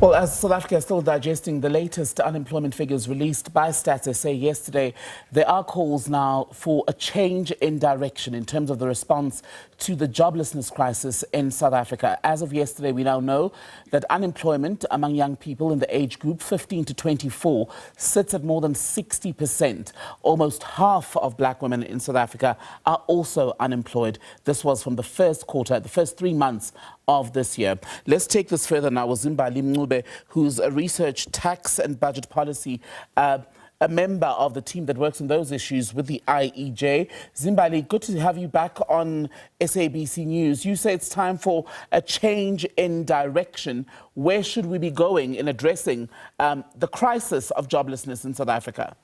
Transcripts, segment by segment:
Well, as South Africa is still digesting the latest unemployment figures released by Stats SA yesterday, there are calls now for a change in direction in terms of the response to the joblessness crisis in South Africa. As of yesterday, we now know that unemployment among young people in the age group 15 to 24 sits at more than 60%. Almost half of black women in South Africa are also unemployed. This was from the first quarter, the first 3 months of this year. Let's take this further now with Zimbali Mncube, who's a research, tax and budget policy, a member of the team that works on those issues with the IEJ. Zimbali, good to have you back on SABC News. You say it's time for a change in direction. Where should we be going in addressing the crisis of joblessness in South Africa?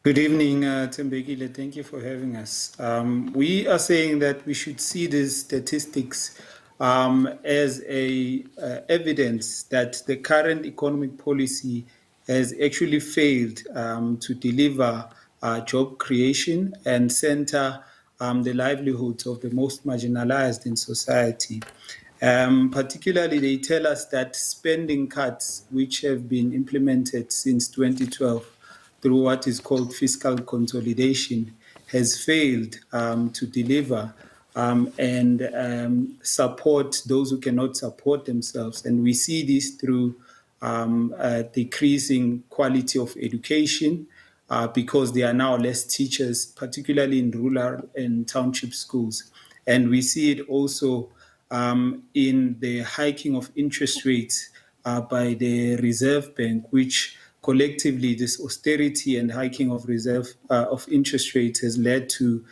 Good evening, Tembekile. Thank you for having us. We are saying that we should see these statistics as evidence that the current economic policy has actually failed to deliver job creation and center the livelihoods of the most marginalized in society. Particularly, they tell us that spending cuts, which have been implemented since 2012, through what is called fiscal consolidation, has failed to deliver and support those who cannot support themselves. And we see this through decreasing quality of education because there are now less teachers, particularly in rural and township schools. And we see it also in the hiking of interest rates by the Reserve Bank, which collectively, this austerity and hiking of interest rates has led to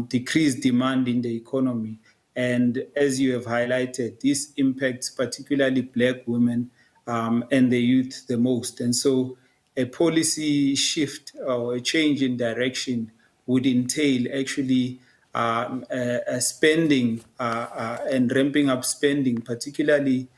decreased demand in the economy. And as you have highlighted, this impacts particularly black women and the youth the most. And so a policy shift or a change in direction would entail actually spending and ramping up spending, particularly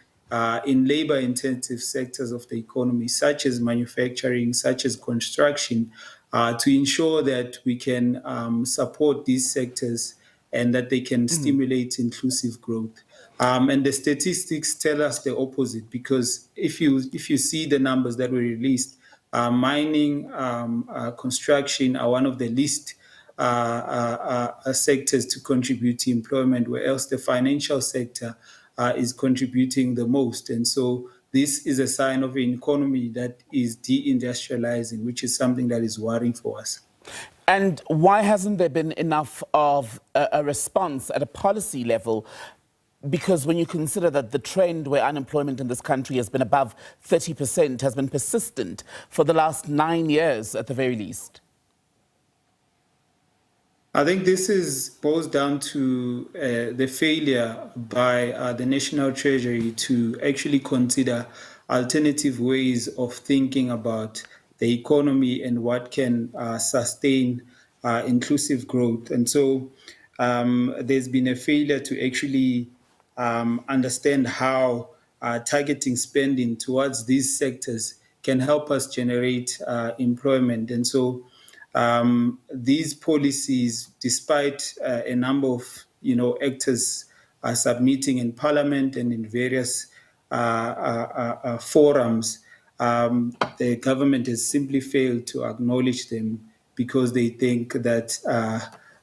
in labor-intensive sectors of the economy, such as manufacturing, such as construction, to ensure that we can support these sectors and that they can stimulate inclusive growth. And the statistics tell us the opposite, because if you see the numbers that were released, mining, construction are one of the least sectors to contribute to employment, whereas the financial sector is contributing the most. And so this is a sign of an economy that is deindustrializing, which is something that is worrying for us. And why hasn't there been enough of a response at a policy level? Because when you consider that the trend where unemployment in this country has been above 30% has been persistent for the last 9 years at the very least. I think this boils down to the failure by the National Treasury to actually consider alternative ways of thinking about the economy and what can sustain inclusive growth. And so there's been a failure to actually understand how targeting spending towards these sectors can help us generate employment. And so these policies, despite a number of actors submitting in Parliament and in various forums, the government has simply failed to acknowledge them because they think that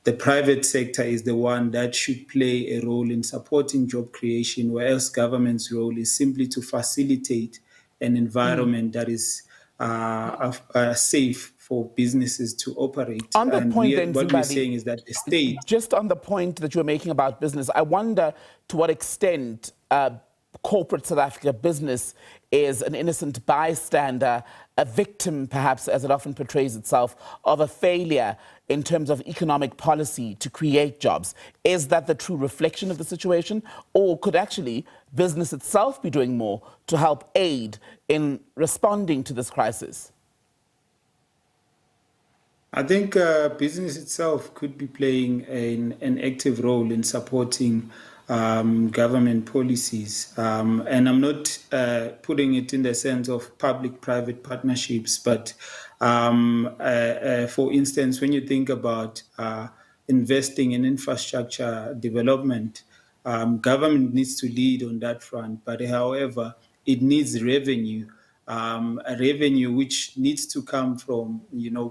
the private sector is the one that should play a role in supporting job creation, whereas government's role is simply to facilitate an environment that is safe for businesses to operate. On the point then, what we're saying is that the state... Just on the point that you're making about business, I wonder to what extent corporate South Africa business is an innocent bystander, a victim, perhaps, as it often portrays itself, of a failure in terms of economic policy to create jobs. Is that the true reflection of the situation? Or could actually business itself be doing more to help aid in responding to this crisis? I think business itself could be playing an active role in supporting government policies. And I'm not putting it in the sense of public-private partnerships, but for instance, when you think about investing in infrastructure development, Government needs to lead on that front, but however, it needs revenue, a revenue which needs to come from,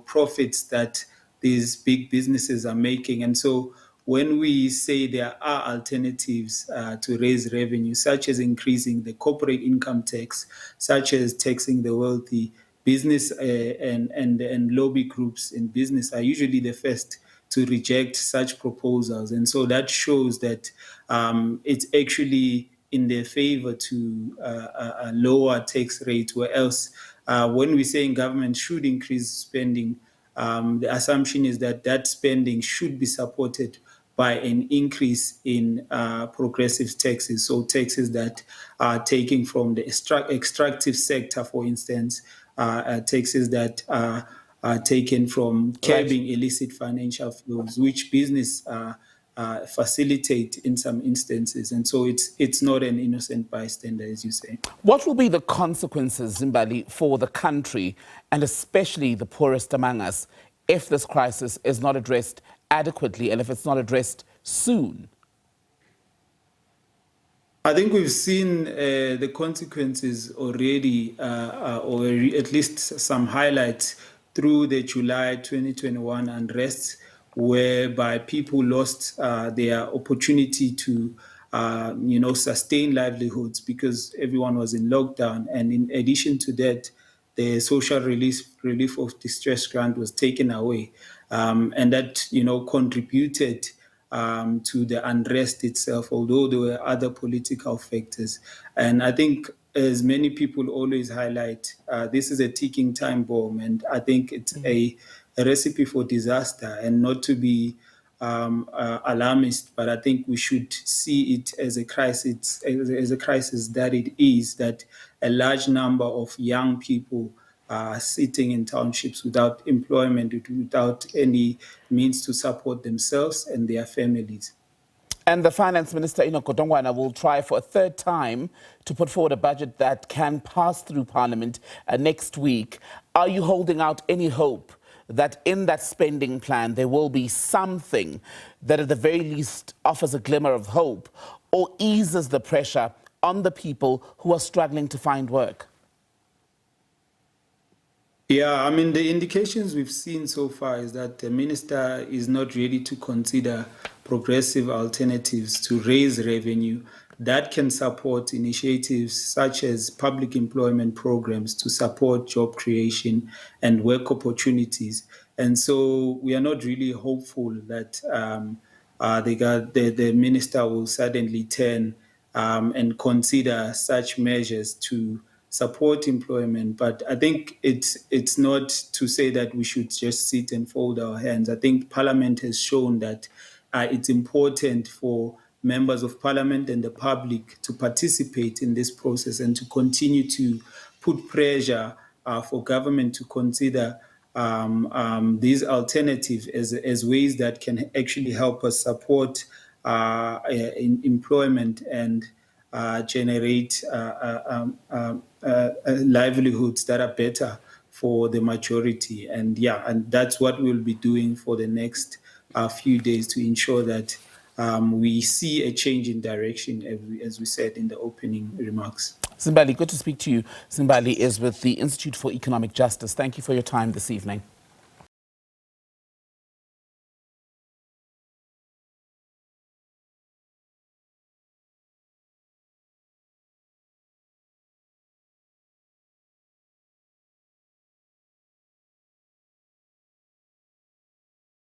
profits that these big businesses are making. And so when we say there are alternatives to raise revenue, such as increasing the corporate income tax, such as taxing the wealthy, business and lobby groups in business are usually the first to reject such proposals. And so that shows that it's actually in their favor to a lower tax rate, where else when we're saying government should increase spending, the assumption is that that spending should be supported by an increase in progressive taxes, so taxes that are taken from the extractive sector, for instance, taxes that are taken from curbing illicit financial flows, which business facilitate in some instances. And so it's not an innocent bystander, as you say. What will be the consequences, Zimbali, for the country and especially the poorest among us if this crisis is not addressed adequately and if it's not addressed soon? I think we've seen the consequences already, or at least some highlights through the July 2021 unrest, whereby people lost their opportunity to, sustain livelihoods because everyone was in lockdown. And in addition to that, the social relief of distress grant was taken away, and that contributed to the unrest itself, although there were other political factors. And I think, as many people always highlight, this is a ticking time bomb, and I think it's a recipe for disaster, and not to be alarmist, but I think we should see it as a crisis, as a crisis that it is, that a large number of young people sitting in townships without employment, without any means to support themselves and their families. And the Finance Minister, Enoch Godongwana, will try for a third time to put forward a budget that can pass through Parliament next week. Are you holding out any hope that in that spending plan there will be something that at the very least offers a glimmer of hope or eases the pressure on the people who are struggling to find work? Yeah, I mean, the indications we've seen so far is that the minister is not ready to consider progressive alternatives to raise revenue that can support initiatives such as public employment programs to support job creation and work opportunities. And so we are not really hopeful that the minister will suddenly turn and consider such measures to support employment. But I think it's not to say that we should just sit and fold our hands. I think Parliament has shown that it's important for members of Parliament and the public to participate in this process and to continue to put pressure for government to consider these alternatives as ways that can actually help us support in employment and generate livelihoods that are better for the majority. And and that's what we'll be doing for the next few days to ensure that we see a change in direction, as we said in the opening remarks. Zimbali, good to speak to you. Zimbali is with the Institute for Economic Justice. Thank you for your time this evening.